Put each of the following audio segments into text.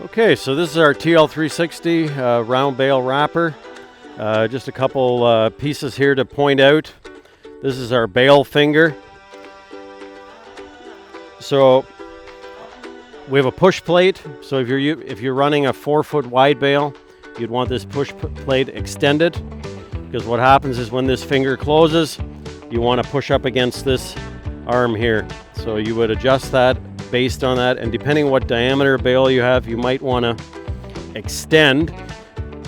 Okay, so this is our TL360 round bale wrapper. Just a couple pieces here to point out. This is our bale finger. So we have a push plate. So if you're running a 4-foot wide bale, you'd want this push plate extended, because what happens is when this finger closes, you want to push up against this arm here. So you would adjust that based on that, and depending what diameter bale you have, you might want to extend.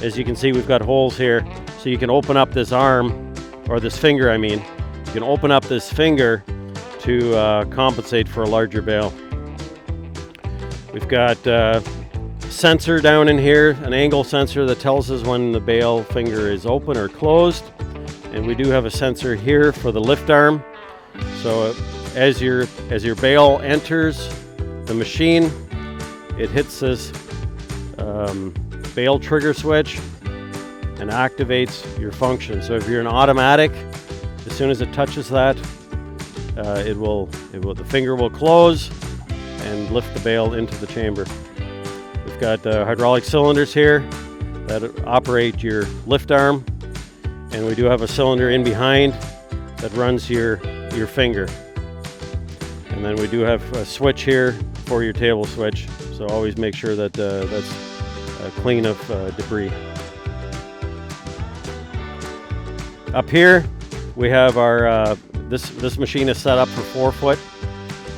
As you can see, we've got holes here, so you can open up this arm, or this finger I mean. You can open up this finger to compensate for a larger bale. We've got a sensor down in here, an angle sensor that tells us when the bale finger is open or closed, and we do have a sensor here for the lift arm. So as your bale enters the machine, it hits this bale trigger switch and activates your function. So if you're an automatic, as soon as it touches that, the finger will close and lift the bale into the chamber. We've got hydraulic cylinders here that operate your lift arm, and we do have a cylinder in behind that runs your finger. And then we do have a switch here for your table switch, so always make sure that that's clean of debris. Up here we have our this machine is set up for 4 foot,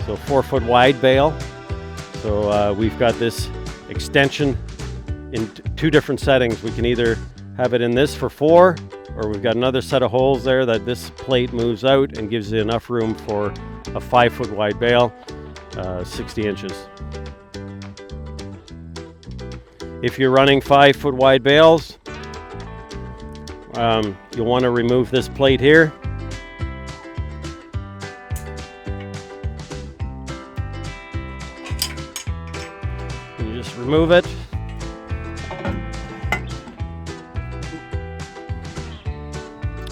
so 4 foot wide bale. So we've got this extension in 2 different settings. We can either have it in this for 4, or we've got another set of holes there that this plate moves out and gives you enough room for a 5 foot wide bale, 60 inches. If you're running 5 foot wide bales, you'll want to remove this plate here. You just remove it.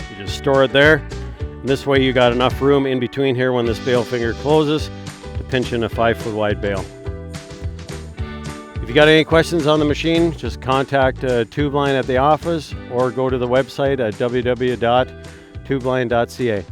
You just store it there. And this way you got enough room in between here when this bale finger closes to pinch in a 5 foot wide bale. If you got any questions on the machine, just contact Tubeline at the office or go to the website at www.tubeline.ca.